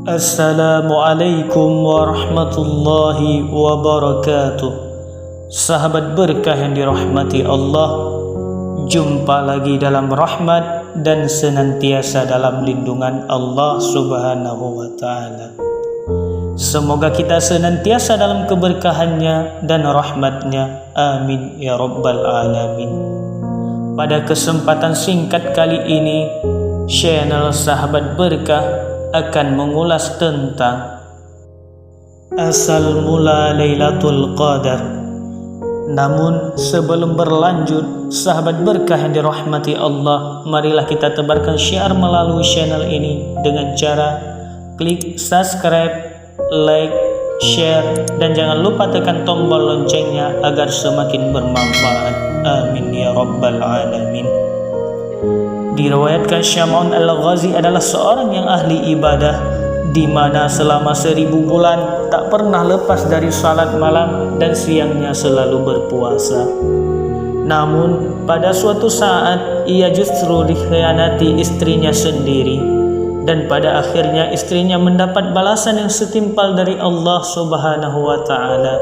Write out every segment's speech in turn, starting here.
Assalamualaikum warahmatullahi wabarakatuh. Sahabat berkah yang dirahmati Allah, jumpa lagi dalam rahmat dan senantiasa dalam lindungan Allah Subhanahu wa ta'ala. Semoga kita senantiasa dalam keberkahannya dan rahmatnya. Amin ya rabbal alamin. Pada kesempatan singkat kali ini, channel Sahabat Berkah akan mengulas tentang asal mula Lailatul Qadar. Namun sebelum berlanjut, sahabat berkah yang dirahmati Allah, marilah kita tebarkan syiar melalui channel ini dengan cara klik subscribe, like, share, dan jangan lupa tekan tombol loncengnya agar semakin bermanfaat. Amin ya rabbal alamin. Diriwayatkan Syam'un Al-Ghazi adalah seorang yang ahli ibadah, di mana selama 1000 bulan tak pernah lepas dari salat malam dan siangnya selalu berpuasa. Namun pada suatu saat ia justru dikhianati istrinya sendiri, dan pada akhirnya istrinya mendapat balasan yang setimpal dari Allah Subhanahu wa ta'ala.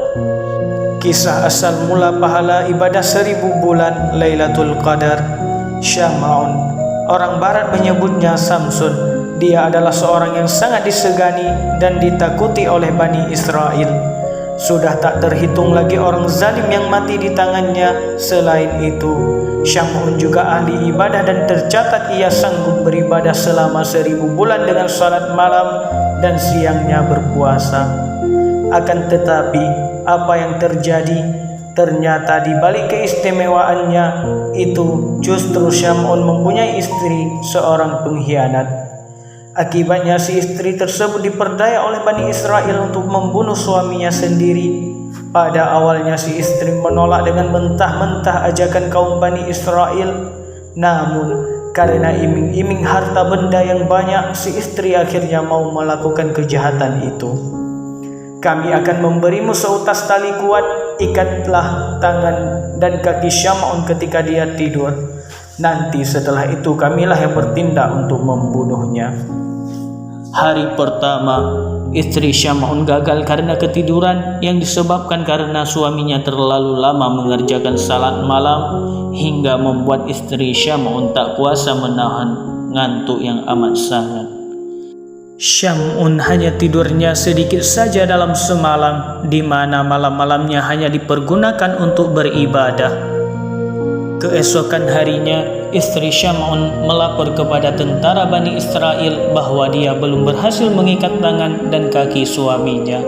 Kisah asal mula pahala ibadah 1000 bulan Lailatul Qadar. Syam'un, orang barat menyebutnya Samsun. Dia adalah seorang yang sangat disegani dan ditakuti oleh Bani Israel. Sudah tak terhitung lagi orang zalim yang mati di tangannya. Selain itu, Syam'un juga ahli ibadah dan tercatat ia sanggup beribadah selama 1000 bulan dengan salat malam dan siangnya berpuasa. Akan tetapi, apa yang terjadi? Ternyata di balik keistimewaannya itu justru Syam'un mempunyai istri seorang pengkhianat. Akibatnya si istri tersebut diperdaya oleh Bani Israel untuk membunuh suaminya sendiri. Pada awalnya si istri menolak dengan mentah-mentah ajakan kaum Bani Israel. Namun karena iming-iming harta benda yang banyak, si istri akhirnya mau melakukan kejahatan itu. Kami akan memberimu seutas tali kuat, ikatlah tangan dan kaki Syam'un ketika dia tidur. Nanti setelah itu kamilah yang bertindak untuk membunuhnya. Hari pertama, istri Syam'un gagal karena ketiduran yang disebabkan karena suaminya terlalu lama mengerjakan salat malam, hingga membuat istri Syam'un tak kuasa menahan ngantuk yang amat sangat. Syam'un hanya tidurnya sedikit saja dalam semalam, di mana malam-malamnya hanya dipergunakan untuk beribadah. Keesokan harinya, istri Syam'un melapor kepada tentara Bani Israel bahwa dia belum berhasil mengikat tangan dan kaki suaminya.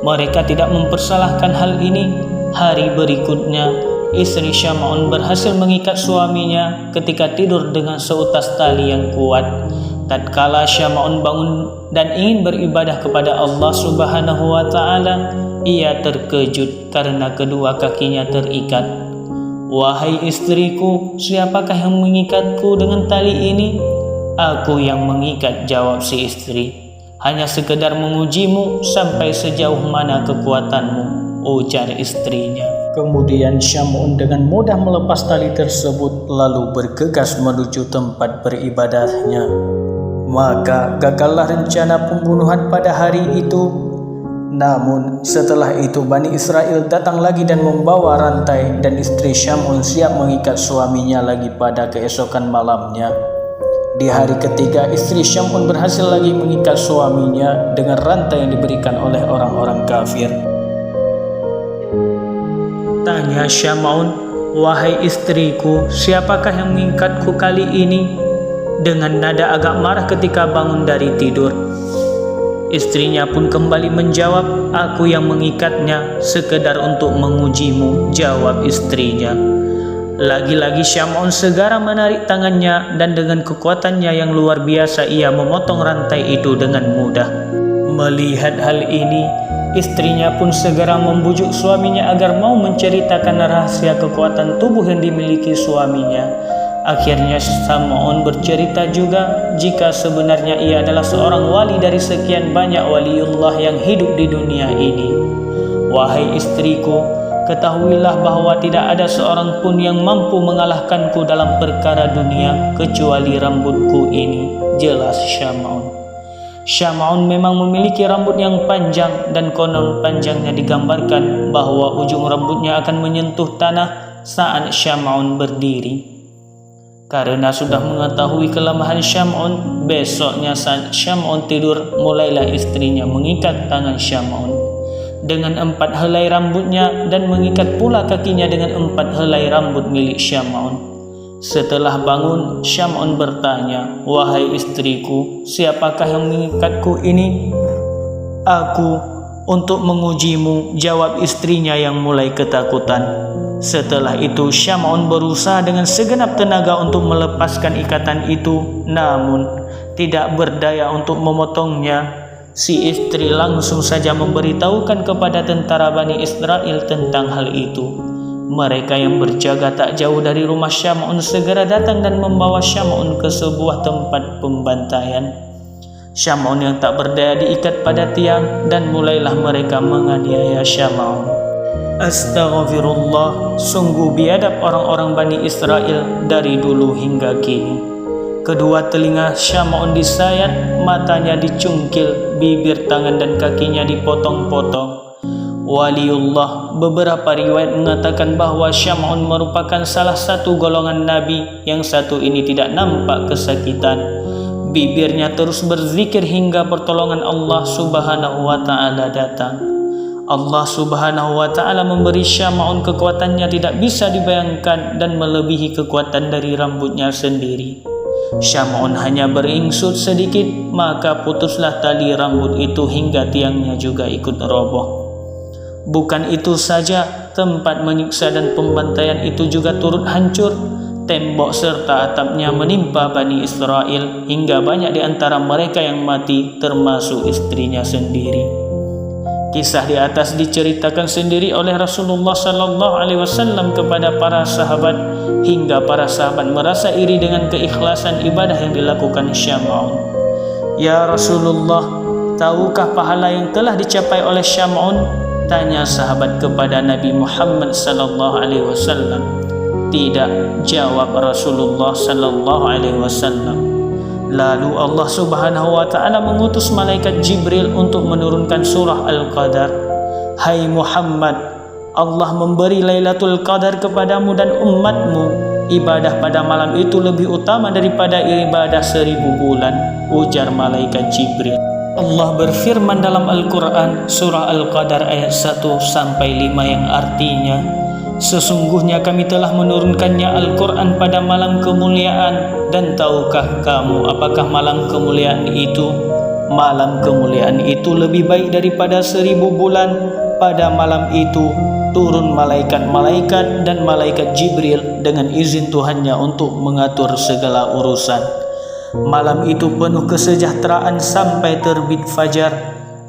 Mereka tidak mempersalahkan hal ini. Hari berikutnya, istri Syam'un berhasil mengikat suaminya ketika tidur dengan seutas tali yang kuat. Tatkala Syam'un bangun dan ingin beribadah kepada Allah Subhanahu wa ta'ala, ia terkejut karena kedua kakinya terikat. "Wahai istriku, siapakah yang mengikatku dengan tali ini?" "Aku yang mengikat," jawab si istri. "Hanya sekedar mengujimu sampai sejauh mana kekuatanmu," ujar istrinya. Kemudian Syam'un dengan mudah melepas tali tersebut lalu bergegas menuju tempat beribadahnya. Maka gagallah rencana pembunuhan pada hari itu. Namun setelah itu Bani Israel datang lagi dan membawa rantai, dan istri Syam'un siap mengikat suaminya lagi pada keesokan malamnya. Di hari ketiga, istri Syam'un berhasil lagi mengikat suaminya dengan rantai yang diberikan oleh orang-orang kafir. Tanya Syam'un, "Wahai istriku, siapakah yang mengikatku kali ini?" dengan nada agak marah ketika bangun dari tidur. Istrinya pun kembali menjawab, "Aku yang mengikatnya, sekedar untuk mengujimu," jawab istrinya. Lagi-lagi Syam'un segera menarik tangannya, dan dengan kekuatannya yang luar biasa ia memotong rantai itu dengan mudah. Melihat hal ini, istrinya pun segera membujuk suaminya agar mau menceritakan rahasia kekuatan tubuh yang dimiliki suaminya. Akhirnya Syam'un bercerita juga jika sebenarnya ia adalah seorang wali dari sekian banyak waliullah yang hidup di dunia ini. "Wahai istriku, ketahuilah bahwa tidak ada seorang pun yang mampu mengalahkanku dalam perkara dunia kecuali rambutku ini," jelas Syam'un. Syam'un memang memiliki rambut yang panjang dan konon panjangnya digambarkan bahwa ujung rambutnya akan menyentuh tanah saat Syam'un berdiri. Karena sudah mengetahui kelemahan Syam'un, besoknya saat Syam'un tidur, mulailah istrinya mengikat tangan Syam'un dengan 4 helai rambutnya dan mengikat pula kakinya dengan 4 helai rambut milik Syam'un. Setelah bangun, Syam'un bertanya, "Wahai istriku, siapakah yang mengikatku ini?" "Aku, untuk mengujimu," jawab istrinya yang mulai ketakutan. Setelah itu Syam'un berusaha dengan segenap tenaga untuk melepaskan ikatan itu, namun tidak berdaya untuk memotongnya. Si istri langsung saja memberitahukan kepada tentara Bani Israel tentang hal itu. Mereka yang berjaga tak jauh dari rumah Syam'un segera datang dan membawa Syam'un ke sebuah tempat pembantaian. Syam'un yang tak berdaya diikat pada tiang dan mulailah mereka menganiaya Syam'un. Astaghfirullah, sungguh biadab orang-orang Bani Israel dari dulu hingga kini. Kedua telinga Syam'un disayat, matanya dicungkil, bibir, tangan dan kakinya dipotong-potong. Waliullah, beberapa riwayat mengatakan bahwa Syam'un merupakan salah satu golongan Nabi, yang satu ini tidak nampak kesakitan. Bibirnya terus berzikir hingga pertolongan Allah Subhanahu wa Ta'ala datang. Allah Subhanahu wa Ta'ala memberi Syam'un kekuatannya tidak bisa dibayangkan dan melebihi kekuatan dari rambutnya sendiri. Syam'un hanya beringsut sedikit, maka putuslah tali rambut itu hingga tiangnya juga ikut roboh. Bukan itu saja, tempat menyiksa dan pembantaian itu juga turut hancur. Tembok serta atapnya menimpa Bani Israel hingga banyak di antara mereka yang mati, termasuk istrinya sendiri. Kisah di atas diceritakan sendiri oleh Rasulullah SAW kepada para sahabat, hingga para sahabat merasa iri dengan keikhlasan ibadah yang dilakukan Syam'un. "Ya Rasulullah, tahukah pahala yang telah dicapai oleh Syam'un?" tanya sahabat kepada Nabi Muhammad SAW. "Tidak," jawab Rasulullah SAW. Lalu Allah Subhanahu wa Ta'ala mengutus malaikat Jibril untuk menurunkan surah Al-Qadar. "Hai Muhammad, Allah memberi Lailatul Qadar kepadamu dan umatmu. Ibadah pada malam itu lebih utama daripada ibadah 1000 bulan," ujar malaikat Jibril. Allah berfirman dalam Al-Quran surah Al-Qadar ayat 1-5 yang artinya, "Sesungguhnya kami telah menurunkannya Al-Quran pada malam kemuliaan, dan tahukah kamu apakah malam kemuliaan itu? Malam kemuliaan itu lebih baik daripada 1000 bulan. Pada malam itu turun malaikat-malaikat dan malaikat Jibril dengan izin Tuhannya untuk mengatur segala urusan. Malam itu penuh kesejahteraan sampai terbit fajar."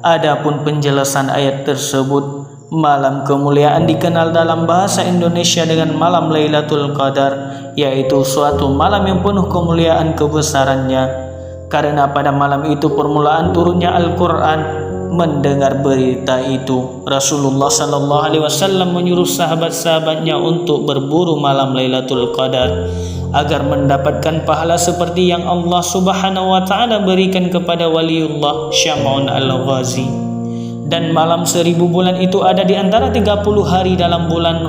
Adapun penjelasan ayat tersebut, malam kemuliaan dikenal dalam bahasa Indonesia dengan malam Lailatul Qadar, yaitu suatu malam yang penuh kemuliaan kebesarannya. Karena pada malam itu permulaan turunnya Al-Quran. Mendengar berita itu, Rasulullah SAW menyuruh sahabat-sahabatnya untuk berburu malam Lailatul Qadar agar mendapatkan pahala seperti yang Allah Subhanahu wa Ta'ala berikan kepada waliullah Syam'un Al-Ghazi. Dan malam 1000 bulan itu ada di antara 30 hari dalam bulan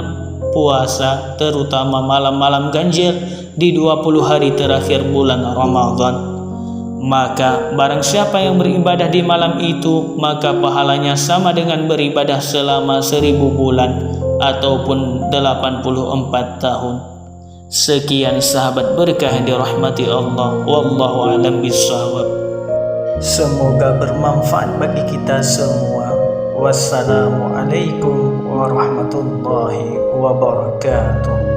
puasa, terutama malam-malam ganjil di 20 hari terakhir bulan Ramadan. Maka barang siapa yang beribadah di malam itu, maka pahalanya sama dengan beribadah selama 1000 bulan ataupun 84 tahun. Sekian sahabat berkah yang dirahmati Allah. Wallahu a'lam bishawab. Semoga bermanfaat bagi kita semua. Wassalamualaikum warahmatullahi wabarakatuh.